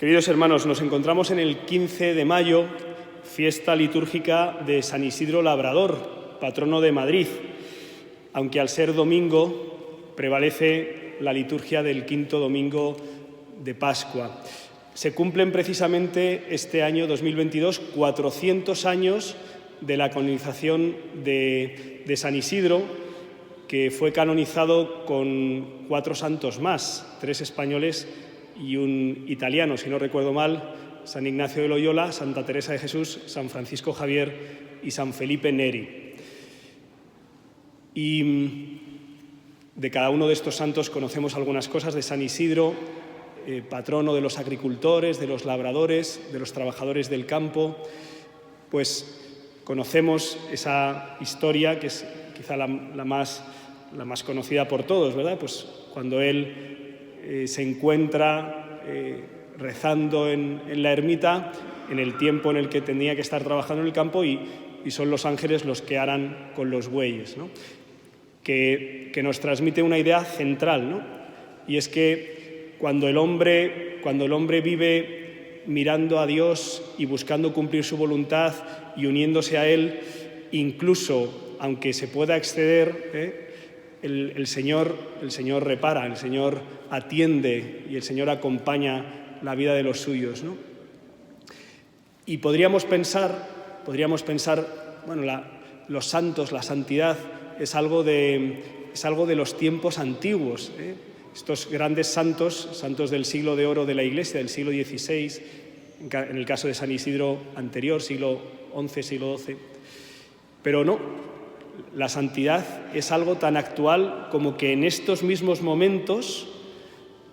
Queridos hermanos, nos encontramos en el 15 de mayo, fiesta litúrgica de San Isidro Labrador, patrono de Madrid, aunque al ser domingo prevalece la liturgia del quinto domingo de Pascua. Se cumplen precisamente este año 2022 400 años de la canonización de San Isidro, que fue canonizado con 4 santos más, 3 españoles y un italiano, si no recuerdo mal, San Ignacio de Loyola, Santa Teresa de Jesús, San Francisco Javier y San Felipe Neri. Y de cada uno de estos santos conocemos algunas cosas. De San Isidro, patrono de los agricultores, de los labradores, de los trabajadores del campo, pues conocemos esa historia que es quizá la más conocida por todos, ¿verdad? Pues cuando él se encuentra rezando en la ermita en el tiempo en el que tenía que estar trabajando en el campo y son los ángeles los que aran con los bueyes, ¿no? Que nos transmite una idea central, ¿no? Y es que cuando el hombre vive mirando a Dios y buscando cumplir su voluntad y uniéndose a Él, incluso aunque se pueda exceder, el Señor repara, el Señor atiende y el Señor acompaña la vida de los suyos, ¿no? Y podríamos pensar, bueno, los santos, la santidad es algo de los tiempos antiguos, ¿eh? Estos grandes santos del siglo de oro de la Iglesia, del siglo XVI, en el caso de San Isidro anterior, siglo XI, siglo XII, pero no. La santidad es algo tan actual como que en estos mismos momentos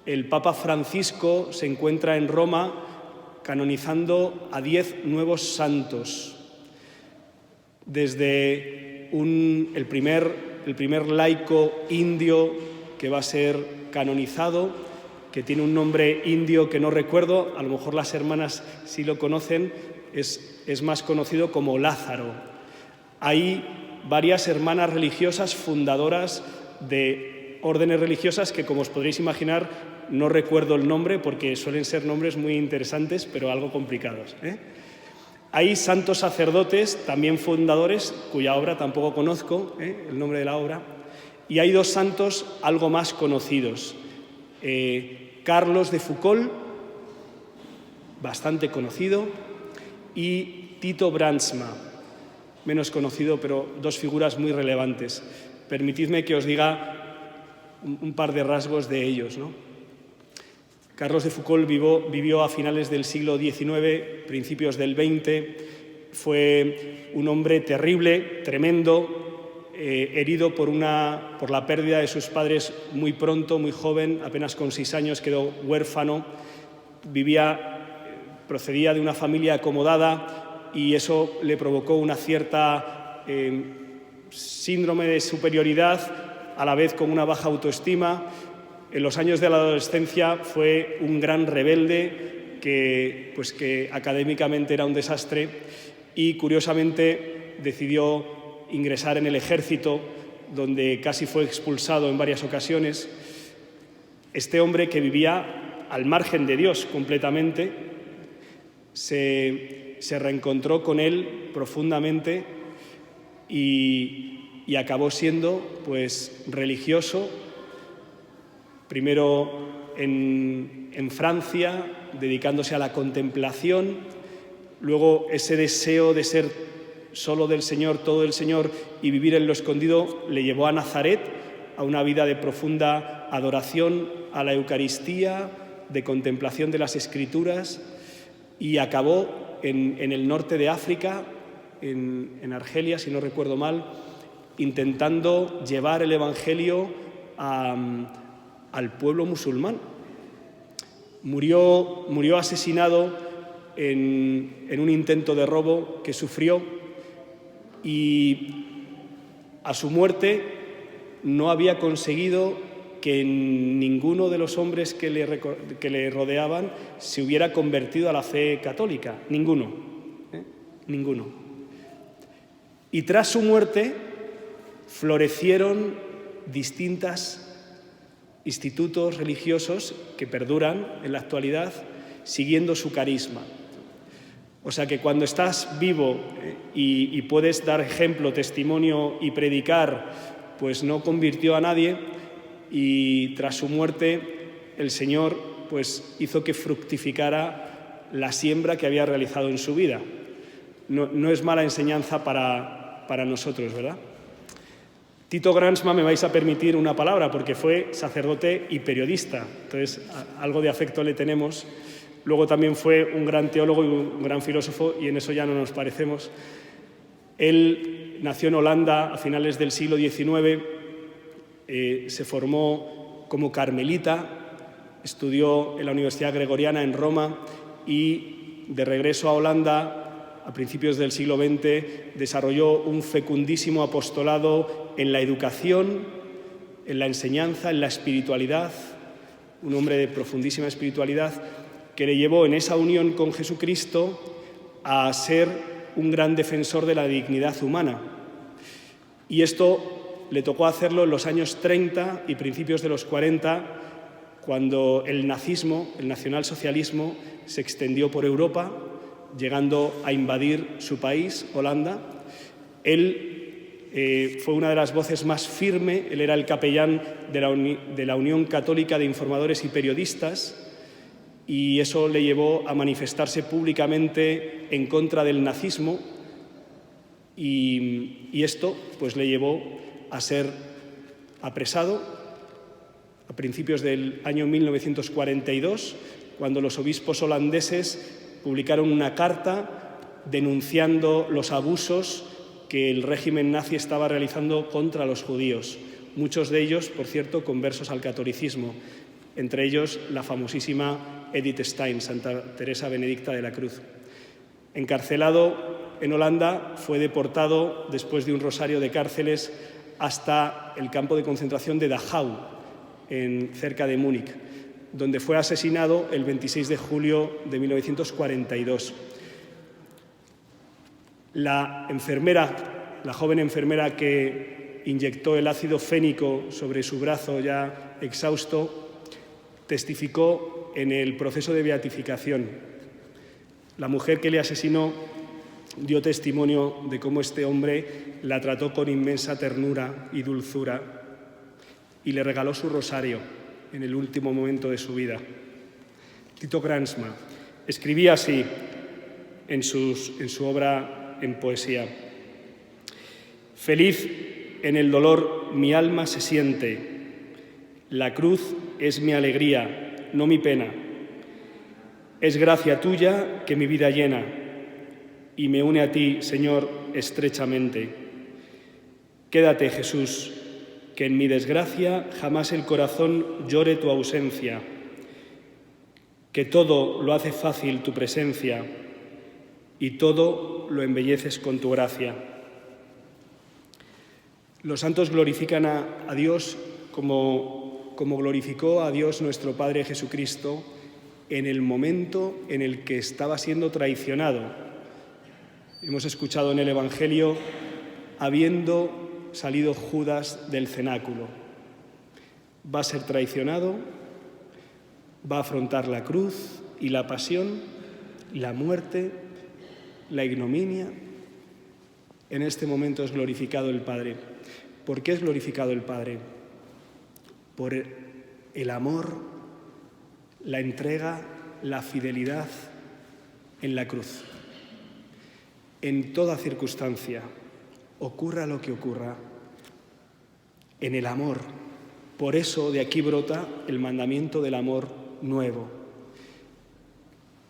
el Papa Francisco se encuentra en Roma canonizando a 10 nuevos santos. Desde el primer laico indio que va a ser canonizado, que tiene un nombre indio que no recuerdo, a lo mejor las hermanas sí lo conocen, es más conocido como Lázaro. Hay varias hermanas religiosas fundadoras de órdenes religiosas que, como os podréis imaginar, no recuerdo el nombre porque suelen ser nombres muy interesantes, pero algo complicados, ¿eh? Hay santos sacerdotes, también fundadores, cuya obra tampoco conozco, el nombre de la obra, y hay 2 santos algo más conocidos. Carlos de Foucauld, bastante conocido, y Tito Brandsma, menos conocido, pero 2 figuras muy relevantes. Permitidme que os diga un par de rasgos de ellos, ¿no? Carlos de Foucauld vivió a finales del siglo XIX, principios del XX. Fue un hombre terrible, tremendo, herido por la pérdida de sus padres muy pronto, muy joven, apenas con 6 años quedó huérfano. Procedía de una familia acomodada y eso le provocó una cierta síndrome de superioridad, a la vez con una baja autoestima. En los años de la adolescencia fue un gran rebelde que académicamente era un desastre y curiosamente decidió ingresar en el ejército, donde casi fue expulsado en varias ocasiones. Este hombre, que vivía al margen de Dios completamente, se reencontró con Él profundamente y acabó siendo pues religioso, primero en Francia, dedicándose a la contemplación, luego ese deseo de ser solo del Señor, todo del Señor y vivir en lo escondido le llevó a Nazaret, a una vida de profunda adoración a la Eucaristía, de contemplación de las Escrituras, y acabó en el norte de África, en Argelia, si no recuerdo mal, intentando llevar el Evangelio al pueblo musulmán. Murió asesinado en un intento de robo que sufrió, y a su muerte no había conseguido que ninguno de los hombres que le rodeaban se hubiera convertido a la fe católica. Ninguno. Y tras su muerte florecieron distintos institutos religiosos que perduran en la actualidad siguiendo su carisma. O sea que cuando estás vivo y puedes dar ejemplo, testimonio y predicar, pues no convirtió a nadie, y tras su muerte el Señor pues hizo que fructificara la siembra que había realizado en su vida. No es mala enseñanza para nosotros, ¿verdad? Tito Gransma, me vais a permitir una palabra, porque fue sacerdote y periodista, entonces algo de afecto le tenemos. Luego también fue un gran teólogo y un gran filósofo, y en eso ya no nos parecemos. Él nació en Holanda a finales del siglo XIX, se formó como carmelita, estudió en la Universidad Gregoriana en Roma y de regreso a Holanda a principios del siglo XX desarrolló un fecundísimo apostolado en la educación, en la enseñanza, en la espiritualidad, un hombre de profundísima espiritualidad que le llevó en esa unión con Jesucristo a ser un gran defensor de la dignidad humana. Y esto le tocó hacerlo en los años 30 y principios de los 40, cuando el nazismo, el nacionalsocialismo, se extendió por Europa, llegando a invadir su país, Holanda. Él fue una de las voces más firmes, él era el capellán de la Unión Católica de Informadores y Periodistas, y eso le llevó a manifestarse públicamente en contra del nazismo, y esto pues le llevó a ser apresado a principios del año 1942, cuando los obispos holandeses publicaron una carta denunciando los abusos que el régimen nazi estaba realizando contra los judíos, muchos de ellos, por cierto, conversos al catolicismo, entre ellos la famosísima Edith Stein, Santa Teresa Benedicta de la Cruz. Encarcelado en Holanda, fue deportado después de un rosario de cárceles hasta el campo de concentración de Dachau, cerca de Múnich, donde fue asesinado el 26 de julio de 1942. La joven enfermera que inyectó el ácido fénico sobre su brazo ya exhausto, testificó en el proceso de beatificación. La mujer que le asesinó dio testimonio de cómo este hombre la trató con inmensa ternura y dulzura y le regaló su rosario en el último momento de su vida. Tito Gransma escribía así en su obra en poesía: feliz en el dolor mi alma se siente, la cruz es mi alegría, no mi pena. Es gracia tuya que mi vida llena y me une a ti, Señor, estrechamente. Quédate, Jesús, que en mi desgracia jamás el corazón llore tu ausencia, que todo lo hace fácil tu presencia y todo lo embelleces con tu gracia. Los santos glorifican a Dios como glorificó a Dios nuestro Padre Jesucristo en el momento en el que estaba siendo traicionado. Hemos escuchado en el Evangelio, habiendo salido Judas del cenáculo. Va a ser traicionado, va a afrontar la cruz y la pasión, la muerte, la ignominia. En este momento es glorificado el Padre. ¿Por qué es glorificado el Padre? Por el amor, la entrega, la fidelidad en la cruz. En toda circunstancia, ocurra lo que ocurra, en el amor. Por eso de aquí brota el mandamiento del amor nuevo.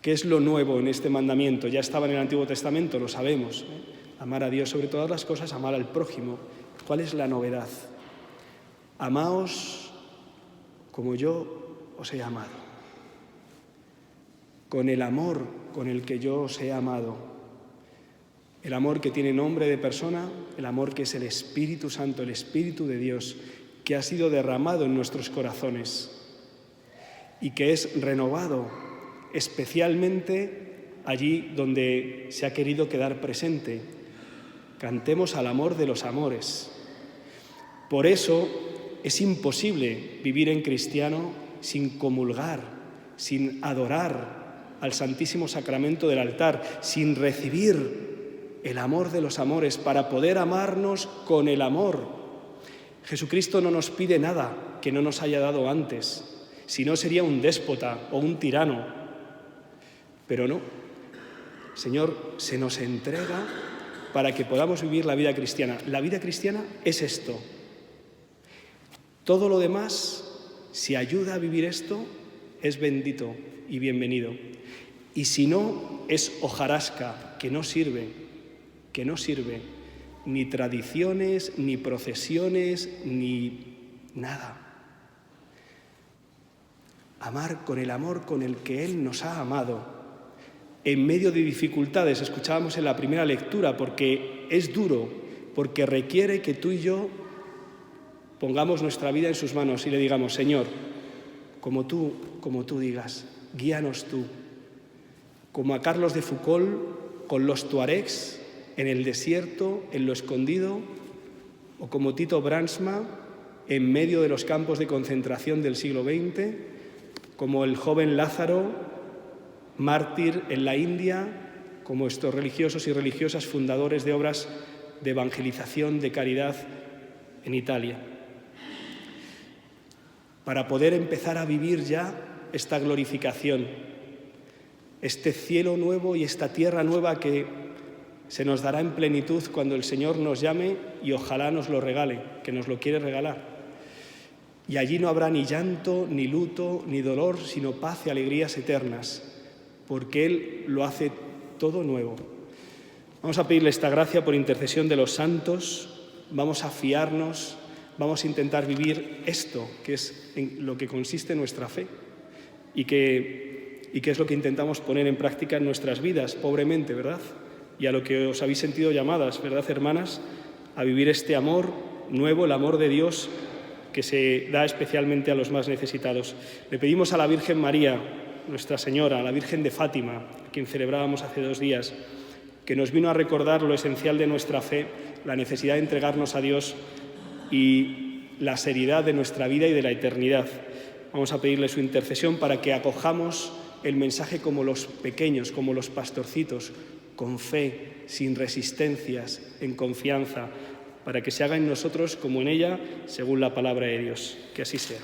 ¿Qué es lo nuevo en este mandamiento? Ya estaba en el Antiguo Testamento, lo sabemos, Amar a Dios sobre todas las cosas, amar al prójimo. ¿Cuál es la novedad? Amaos como yo os he amado. Con el amor con el que yo os he amado. El amor que tiene nombre de persona, el amor que es el Espíritu Santo, el Espíritu de Dios, que ha sido derramado en nuestros corazones y que es renovado especialmente allí donde se ha querido quedar presente. Cantemos al amor de los amores. Por eso es imposible vivir en cristiano sin comulgar, sin adorar al Santísimo Sacramento del altar, sin recibir el amor de los amores, para poder amarnos con el amor. Jesucristo no nos pide nada que no nos haya dado antes, si no sería un déspota o un tirano. Pero no, Señor se nos entrega para que podamos vivir la vida cristiana. La vida cristiana es esto. Todo lo demás, si ayuda a vivir esto, es bendito y bienvenido. Y si no, es hojarasca, que no sirve, ni tradiciones, ni procesiones, ni nada. Amar con el amor con el que Él nos ha amado. En medio de dificultades, escuchábamos en la primera lectura, porque es duro, porque requiere que tú y yo pongamos nuestra vida en sus manos y le digamos: Señor, como tú digas, guíanos tú. Como a Carlos de Foucault con los tuaregs en el desierto, en lo escondido, o como Tito Brandsma en medio de los campos de concentración del siglo XX, como el joven Lázaro, mártir en la India, como estos religiosos y religiosas fundadores de obras de evangelización, de caridad en Italia. Para poder empezar a vivir ya esta glorificación, este cielo nuevo y esta tierra nueva que se nos dará en plenitud cuando el Señor nos llame y ojalá nos lo regale, que nos lo quiere regalar. Y allí no habrá ni llanto, ni luto, ni dolor, sino paz y alegrías eternas, porque Él lo hace todo nuevo. Vamos a pedirle esta gracia por intercesión de los santos, vamos a fiarnos, vamos a intentar vivir esto, que es en lo que consiste nuestra fe y que es lo que intentamos poner en práctica en nuestras vidas, pobremente, ¿verdad? Y a lo que os habéis sentido llamadas, ¿verdad, hermanas? A vivir este amor nuevo, el amor de Dios, que se da especialmente a los más necesitados. Le pedimos a la Virgen María, Nuestra Señora, a la Virgen de Fátima, a quien celebrábamos hace 2 días, que nos vino a recordar lo esencial de nuestra fe, la necesidad de entregarnos a Dios y la seriedad de nuestra vida y de la eternidad. Vamos a pedirle su intercesión para que acojamos el mensaje como los pequeños, como los pastorcitos, con fe, sin resistencias, en confianza, para que se haga en nosotros como en ella, según la palabra de Dios. Que así sea.